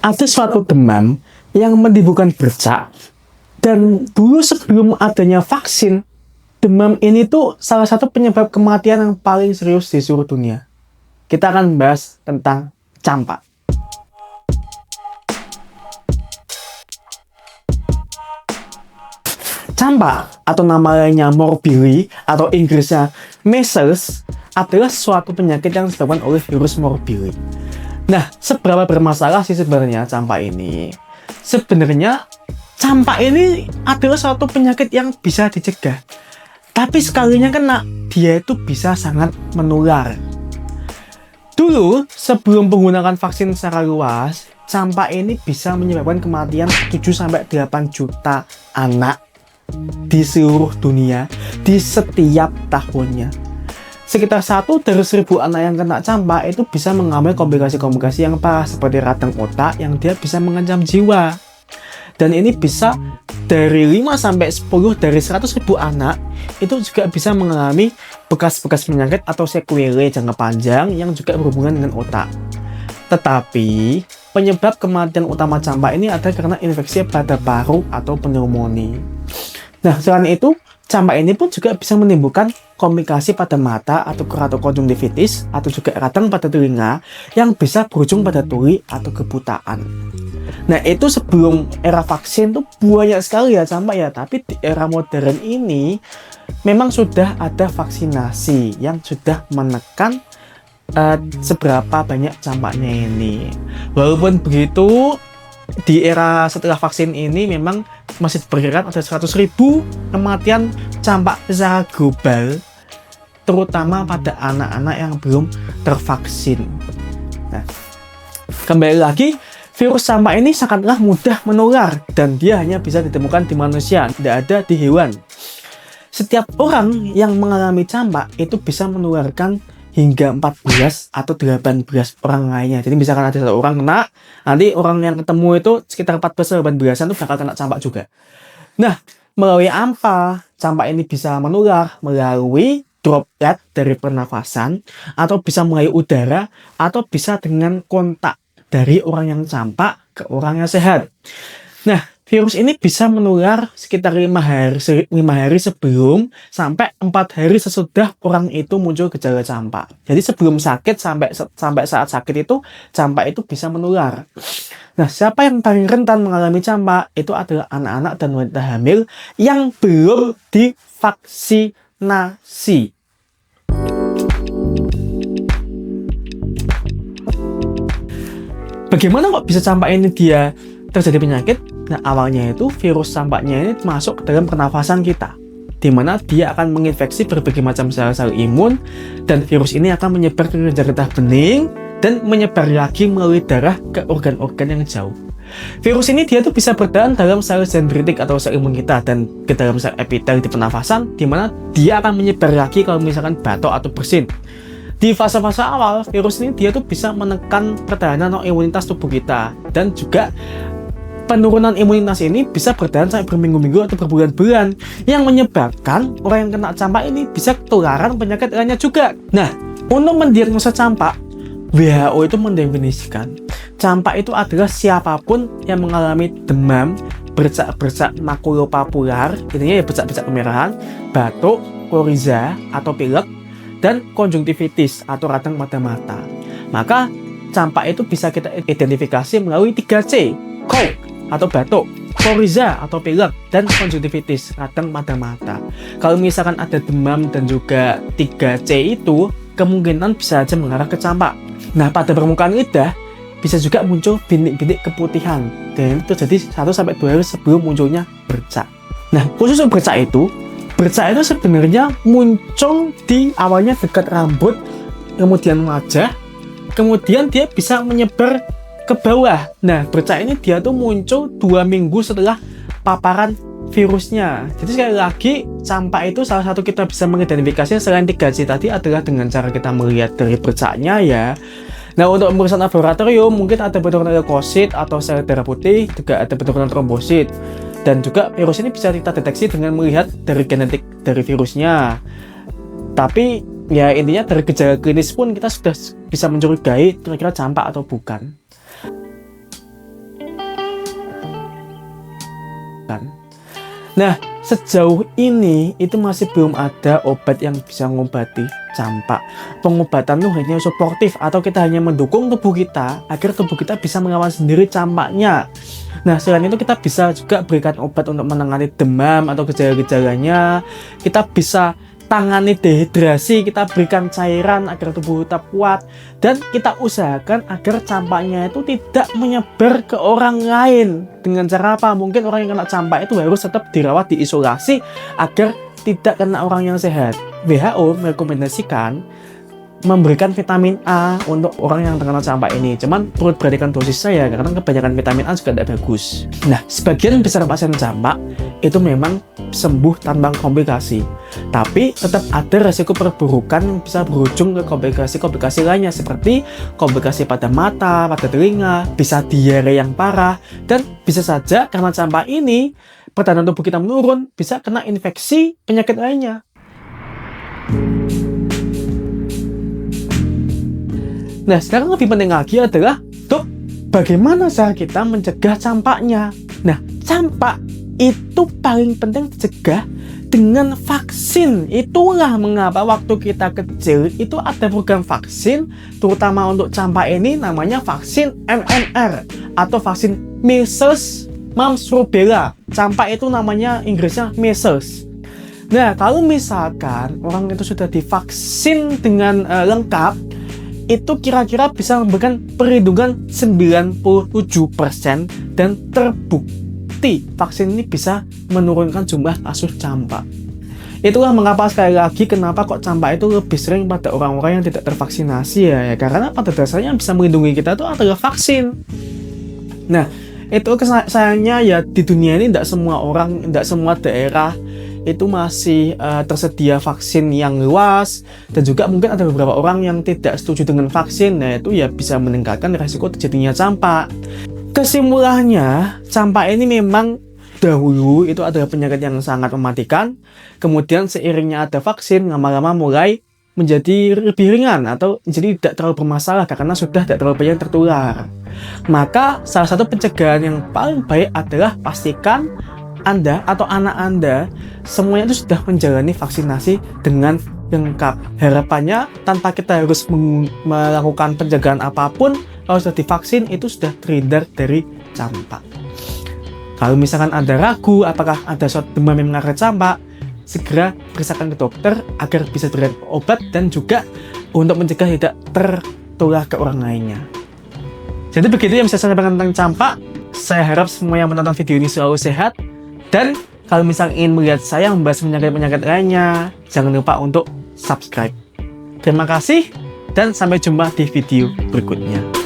Ada suatu demam yang menimbulkan bercak, dan dulu sebelum adanya vaksin, demam ini tuh salah satu penyebab kematian yang paling serius di seluruh dunia. Kita akan membahas tentang campak. Campak atau nama lainnya morbilli atau Inggrisnya measles adalah suatu penyakit yang disebabkan oleh virus morbilli. Nah, seberapa bermasalah sih sebenarnya campak ini? Sebenarnya campak ini adalah suatu penyakit yang bisa dicegah. Tapi sekalinya kena, dia itu bisa sangat menular. Dulu, sebelum menggunakan vaksin secara luas, campak ini bisa menyebabkan kematian 7-8 juta anak di seluruh dunia di setiap tahunnya. Sekitar 1 dari 1.000 anak yang kena campak itu bisa mengalami komplikasi-komplikasi yang parah seperti radang otak yang dia bisa mengancam jiwa. Dan ini bisa dari 5-10 dari 100.000 anak itu juga bisa mengalami bekas-bekas penyakit atau sequelae jangka panjang yang juga berhubungan dengan otak. Tetapi penyebab kematian utama campak ini adalah karena infeksi pada paru atau pneumonia. Nah, selain itu, campak ini pun juga bisa menimbulkan komplikasi pada mata atau keratokonjungtivitis atau juga radang pada telinga yang bisa berujung pada tuli atau kebutaan. Nah, itu sebelum era vaksin tuh banyak sekali ya campak ya, tapi di era modern ini memang sudah ada vaksinasi yang sudah menekan seberapa banyak campaknya ini. Walaupun begitu, di era setelah vaksin ini memang masih diperkirakan ada 100.000 kematian campak secara global, terutama pada anak-anak yang belum tervaksin. Nah, kembali lagi, virus campak ini sangatlah mudah menular dan dia hanya bisa ditemukan di manusia, tidak ada di hewan. Setiap orang yang mengalami campak itu bisa menularkan hingga 14 atau 18 orang lainnya. Jadi misalkan ada 1 orang kena, nanti orang yang ketemu itu sekitar 14-18an itu bakal kena campak juga. Nah, melalui apa campak ini bisa menular? Melalui droplet dari pernafasan, atau bisa melalui udara, atau bisa dengan kontak dari orang yang campak ke orang yang sehat. Nah, virus ini bisa menular sekitar 5 hari sebelum sampai 4 hari sesudah orang itu muncul gejala campak. Jadi sebelum sakit sampai saat sakit itu, campak itu bisa menular. Nah, siapa yang paling rentan mengalami campak? Itu adalah anak-anak dan wanita hamil yang belum divaksinasi. Bagaimana kok bisa campak ini dia terjadi penyakit? Nah, awalnya itu virus campaknya ini masuk ke dalam pernafasan kita, di mana dia akan menginfeksi berbagai macam sel-sel imun, dan virus ini akan menyebar ke kelenjar getah bening dan menyebar lagi melalui darah ke organ-organ yang jauh. Virus ini dia tuh bisa bertahan dalam sel dendritik atau sel imun kita dan ke dalam sel epitel di pernafasan, di mana dia akan menyebar lagi kalau misalkan batuk atau bersin. Di fase-fase awal, virus ini dia tuh bisa menekan pertahanan atau imunitas tubuh kita, dan juga penurunan imunitas ini bisa bertahan sampai berminggu-minggu atau berbulan-bulan, yang menyebabkan orang yang kena campak ini bisa ketularan penyakit lainnya juga. Nah, untuk mendiagnosa campak, WHO itu mendefinisikan campak itu adalah siapapun yang mengalami demam, bercak-bercak makulopapular, intinya ya bercak-bercak kemerahan, batuk, koriza atau pilek, dan konjungtivitis atau radang pada mata. Maka campak itu bisa kita identifikasi melalui 3C, cold atau batuk, koriza atau pilek, dan konjungtivitis, radang pada mata. Kalau misalkan ada demam dan juga 3C itu, kemungkinan bisa saja mengarah ke campak. Nah, pada permukaan lidah bisa juga muncul bintik-bintik keputihan, dan itu terjadi 1-2 hari sebelum munculnya bercak. Nah, khusus untuk bercak itu sebenarnya muncul di awalnya dekat rambut, kemudian wajah, kemudian dia bisa menyebar ke bawah. Nah, bercak ini dia tuh muncul 2 minggu setelah paparan virusnya. Jadi sekali lagi, campak itu salah satu kita bisa mengidentifikasinya selain 3C tadi adalah dengan cara kita melihat dari bercaknya ya. Nah, untuk pemeriksaan laboratorium mungkin ada penurunan leukosit atau sel darah putih, juga ada penurunan trombosit. Dan juga virus ini bisa kita deteksi dengan melihat dari genetik dari virusnya. Tapi ya intinya dari gejala klinis pun kita sudah bisa mencurigai kira-kira campak atau bukan. dilakukan. Nah, sejauh ini itu masih belum ada obat yang bisa mengobati campak. Pengobatan itu hanya suportif atau kita hanya mendukung tubuh kita agar tubuh kita bisa melawan sendiri campaknya. Nah, selain itu kita bisa juga berikan obat untuk menangani demam atau gejala-gejalanya. Kita bisa tangani dehidrasi, kita berikan cairan agar tubuh tetap kuat, dan kita usahakan agar campaknya itu tidak menyebar ke orang lain. Dengan cara apa? Mungkin orang yang kena campak itu harus tetap dirawat, diisolasi agar tidak kena orang yang sehat. WHO merekomendasikan memberikan vitamin A untuk orang yang terkena campak ini. Cuman perlu perhatikan dosis saya karena kebanyakan vitamin A juga tidak bagus. Nah, sebagian besar pasien campak itu memang sembuh tanpa komplikasi. Tapi tetap ada resiko perburukan yang bisa berujung ke komplikasi-komplikasi lainnya seperti komplikasi pada mata, pada telinga, bisa diare yang parah, dan bisa saja karena campak ini pertahanan tubuh kita menurun, bisa kena infeksi penyakit lainnya. Nah, sekarang lebih penting lagi adalah, Dok, bagaimana cara kita mencegah campaknya? Nah, campak itu paling penting dicegah dengan vaksin. Itulah mengapa waktu kita kecil itu ada program vaksin, terutama untuk campak ini namanya vaksin MMR atau vaksin measles, mumps, rubella. Campak itu namanya Inggrisnya measles. Nah, kalau misalkan orang itu sudah divaksin dengan lengkap, itu kira-kira bisa memberikan perlindungan 97% dan terbukti vaksin ini bisa menurunkan jumlah kasus campak. Itulah mengapa sekali lagi kenapa kok campak itu lebih sering pada orang-orang yang tidak tervaksinasi ya karena pada dasarnya yang bisa melindungi kita itu adalah vaksin. Nah, itu sayangnya ya di dunia ini tidak semua orang, tidak semua daerah itu masih tersedia vaksin yang luas, dan juga mungkin ada beberapa orang yang tidak setuju dengan vaksin. Nah, itu ya bisa meningkatkan risiko terjadinya campak. Kesimpulannya, campak ini memang dahulu itu adalah penyakit yang sangat mematikan, kemudian seiringnya ada vaksin, lama-lama mulai menjadi lebih ringan atau jadi tidak terlalu bermasalah karena sudah tidak terlalu banyak tertular. Maka salah satu pencegahan yang paling baik adalah pastikan Anda atau anak Anda semuanya itu sudah menjalani vaksinasi dengan lengkap. Harapannya tanpa kita harus melakukan pencegahan apapun, kalau sudah divaksin itu sudah terhindar dari campak. Kalau misalkan Anda ragu apakah ada suatu demam yang mengarah campak, segera periksakan ke dokter agar bisa diberikan obat dan juga untuk mencegah tidak tertular ke orang lainnya. Jadi begitu yang bisa saya sampaikan tentang campak. Saya harap semua yang menonton video ini selalu sehat. Dan kalau misalnya ingin melihat saya membahas penyakit-penyakit lainnya, jangan lupa untuk subscribe. Terima kasih dan sampai jumpa di video berikutnya.